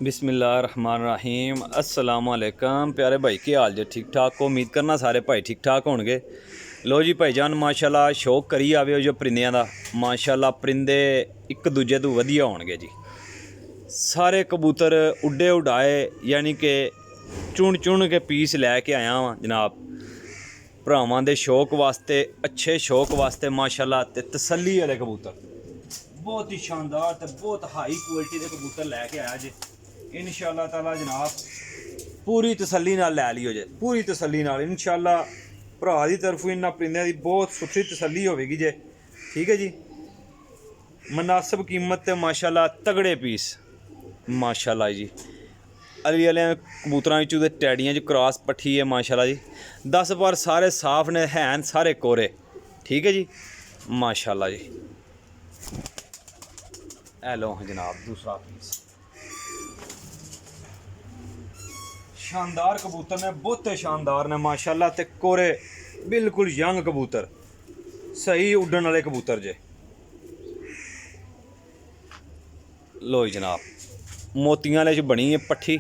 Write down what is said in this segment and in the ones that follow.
बिस्मिल्लाहिर्रहमानिर्रहीम अस्सलाम वालेकुम प्यारे भाई की हाल जे ठीक ठाक हो। उम्मीद करना सारे भाई ठीक ठाक होणगे। लो जी भाईजान माशाल्लाह शौक करी आवे जो परिंदियां दा माशाल्लाह परिंदे एक दूजे तो वधिया होणगे जी। सारे कबूतर उड्डे उड़ाए यानी कि चुन चुन के पीस लैके आया वां जनाब भरावां दे शौक वास्ते अच्छे शौक वास्ते माशाल्लाह ते तसल्ली वाले कबूतर बहुत ही शानदार ते बहुत हाई क्वालिटी के कबूतर लैके आया जे इंशाअल्लाह ताला जनाब पूरी तसल्ली नाल लै लियो जे पूरी तसल्ली नाल इंशाअल्लाह भरा की तरफों इन्होंने परिंदे की बहुत सुथरी तसल्ली होगी जे। ठीक है जी मुनासिब कीमत ते माशाअल्लाह तगड़े पीस माशाअल्लाह जी। अली वाले कबूतरां ते टैडियां च क्रॉस पट्ठी है माशाअल्लाह जी। 10 बार सारे साफ ने हैन सारे कोरे। ठीक है जी माशाअल्लाह जी। ए लो जनाब दूसरा पीस शानदार कबूतर ने बहुत शानदार ने माशाल्लाह ते कोरे बिल्कुल यंग कबूतर सही उड्डन वाले कबूतर जे। लो जनाब मोतियां वाले च बनी है पट्ठी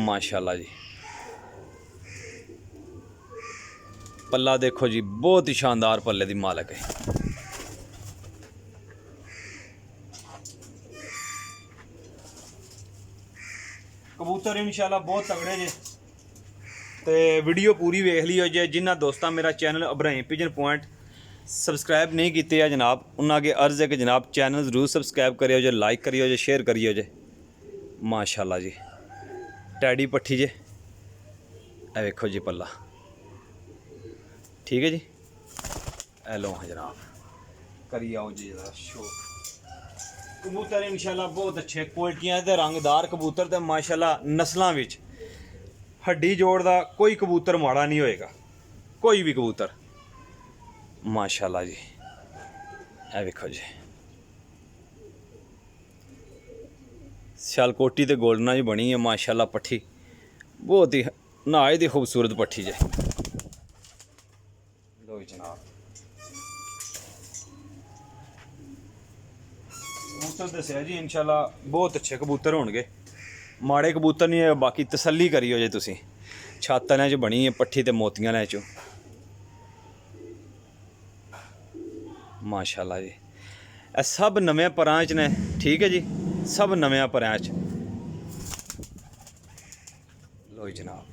माशाल्लाह जी। पल्ला देखो जी बहुत ही शानदार पल्ले दी मालक है। कबूतर इंशाल्लाह बहुत तगड़े जे ते वीडियो पूरी वेख लियो जे। जिन्ना दोस्तां मेरा channel Ibrahim pigeon point subscribe नहीं किए है जनाब उन्होंने अगे अर्ज है कि जनाब चैनल जरूर सबसक्राइब करियो जे लाइक करियो जे शेयर करियो जे माशाल्लाह जी। टैडी पट्ठी जे ए वेखो जी पल्ला ठीक है जी। ए लो जनाब करी आओ जी जरा शो कबूतर इंशाल्लाह बहुत अच्छे क्वालिटियां ते रंगदार कबूतर ते माशाल्लाह नस्लों विच हड्डी जोड़ दा कोई कबूतर माड़ा नहीं होएगा कोई भी कबूतर माशाल्लाह जी। ए वेखो जी सियालकोटी ते गोल्डना जी बनी है माशाल्लाह पट्ठी बहुत ही नहाए दी खूबसूरत पट्ठी जे। लो जनाब कबूतर दस्या जी इंशाल्लाह बहुत अच्छे कबूतर होणगे माड़े कबूतर नहीं है। बाकी तसल्ली करियो जे तुसी छातने च बनी है पट्ठी ते मोतियां ने चो माशाल्लाह जी। ए सब नवे परां च ने ठीक है जी सब नवे परां च। लो जनाब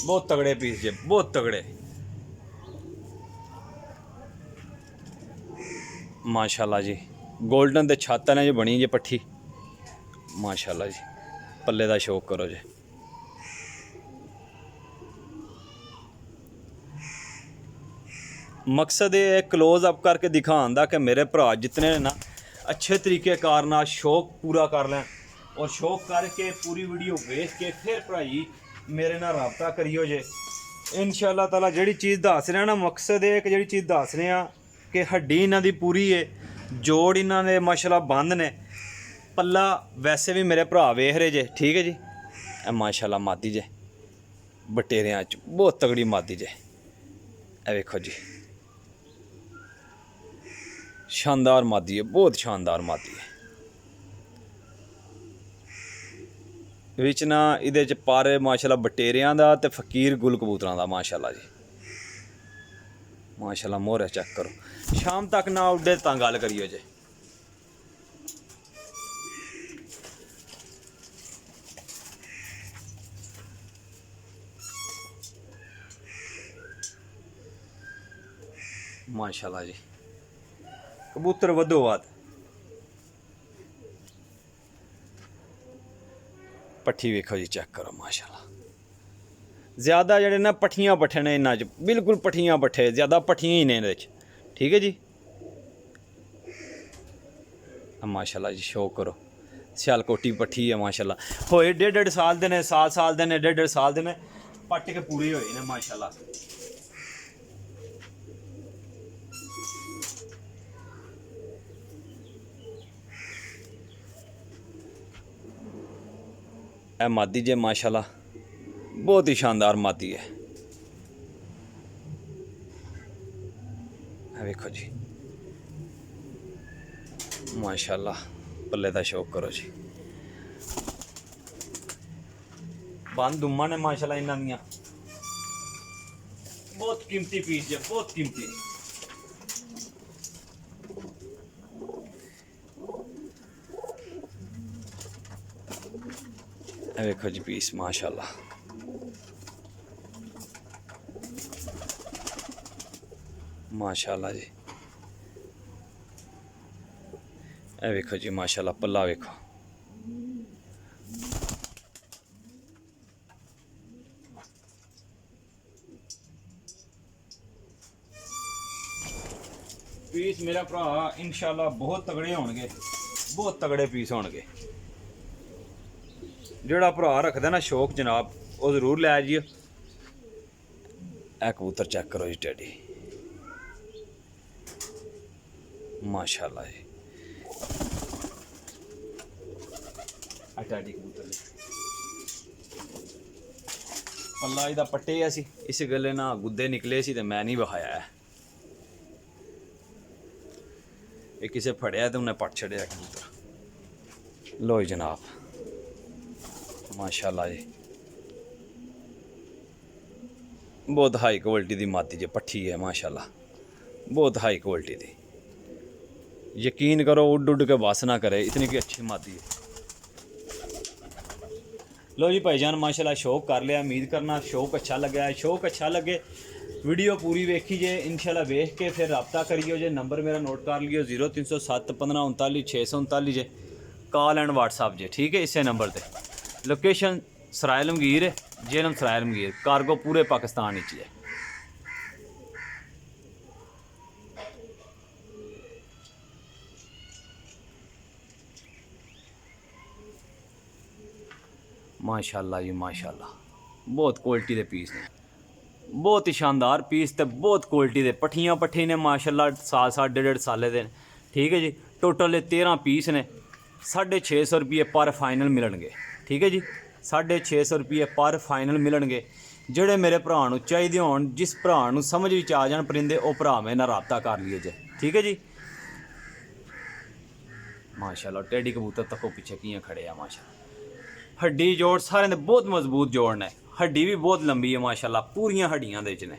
बहुत तगड़े पीस जे बहुत तगड़े माशाल्लाह जी। गोल्डन ते छाता ने जो बनी जे पट्ठी माशाल्लाह जी। पल्ले दा शौक करो जे। मकसद ये है क्लोज अप करके दिखाने दा कि मेरे भरा जितने ना अच्छे तरीके कार नाल शौक पूरा कर लें और शौक करके पूरी वीडियो वेख के फिर भराई मेरे नाल राबता करियो जे इंशाअल्लाह ताला। जिहड़ी चीज़ दस रहे ना मकसद है कि जिहड़ी चीज़ दस रहे हैं कि हड्डी इन्हां दी पूरी है जोड़ इन्हां दे माशाल्लाह बंद ने पल्ला वैसे भी मेरे भरा वेख रहे जे। ठीक है जी ए माशाल्लाह मादी जे बटेरियां च बहुत तगड़ी मादी जे। ए वेखो जी शानदार मादी है बहुत शानदार मादी है। विच ना इहदे च पारे माशाल्लाह बटेरियां दा ते फकीर गुल कबूतरां दा माशाल्लाह जी माशाल्लाह। मोहर चेक करो शाम तक ना उड्डे तां गल करियो जे। माशाल्लाह जी कबूतर वधो वध पट्ठी वेखो जी चेक करो माशाल्लाह। ज़्यादा जड़े ना पट्ठियां पट्ठे ने इन्हां च बिल्कुल पट्ठियां पट्ठे ज़्यादा पट्ठियां ही ने इहदे च। ठीक है जी माशाल्लाह जी शौक करो सियालकोटी पट्ठी है माशाल्लाह। होए 1.5 साल दे ने साल दे ने 1.5 साल दे ने पट्ट के पूरे होए ने माशाल्लाह। ए मादी जे माशाल्लाह बहुत ही शानदार मादी है। वेखो जी माशाल्लाह पल्ले दा शौक करो जी। बंद दुम्मा ने माशाल्लाह इन्हां दियां बहुत कीमती पीस है, बहुत कीमती। वेखो जी पीस माशाल्लाह माशाल्लाह जी। ए वेखो जी माशाल्लाह पल्ला वेखो। पीस मेरा भरा इंशाल्लाह बहुत तगड़े होणगे, बहुत तगड़े पीस होणगे। जेड़ा भरा रखदा ना शौक जनाब वो जरूर लै जियो। ए कबूतर चेक करो जी टैडी माशाल्लाह जी। टैडी कबूतर पल्ला ਇਹਦਾ पट्टे सी, इस गल्ले ना गुद्दे निकले सी ते मैं नहीं बहाया है। ये किसे फड़िया तो उन्हें पट छड़िया कबूतर। लो जनाब माशाल्लाह जी बहुत हाई क्वालिटी की मादी जी पट्ठी है माशाल्लाह, बहुत हाई क्वालिटी की। यकीन करो उड उड के बस ना करे, इतनी की अच्छी मादी है। लो जी भाईजान माशाल्लाह शौक कर लिया, उम्मीद करना शौक अच्छा लगा है। शौक अच्छा लगे वीडियो पूरी वेखी जे, इंशाल्लाह वेख के फिर रब्ता करियो जे। नंबर मेरा नोट कर लियो 0307 15 39 639 जे। कॉल एंड व्हाट्सअप जे, ठीक है इसे नंबर पर। लोकेशन सराय लमगीर है, जेलम सराय लमगीर, कार्गो पूरे पाकिस्तान है। माशाल्लाह जी माशाल्लाह बहुत क्वालिटी के पीस ने, बहुत ही शानदार पीस ते बहुत क्वालिटी के। पट्ठियाँ पट्ठी ने माशाल्लाह साल 1.5 साल के, ठीक है जी। टोटल 13 पीस ने, 650 रुपये पर फाइनल मिलणगे, ठीक है जी। 650 रुपये पर फाइनल मिलणगे। ਜਿਹੜੇ मेरे भरा ਨੂੰ ਚਾਹੀਦੇ ਹੋਣ, जिस भरा ਨੂੰ समझ ਵਿੱਚ आ जान परिंदे, ਉਹ ਭਰਾ ਮੇਰੇ ਨਾਲ ਰਾਬਤਾ ਕਰ ਲਿਓ ਜੇ, ठीक है जी। माशाल्लाह टेडी कबूतर तको पीछे कियां खड़े आ माशाल्लाह। हड्डी जोड़ सारे दे बहुत मजबूत जोड़ ने, हड्डी भी बहुत लंबी है माशाल्लाह, पूरियां हड्डियां दे च ने।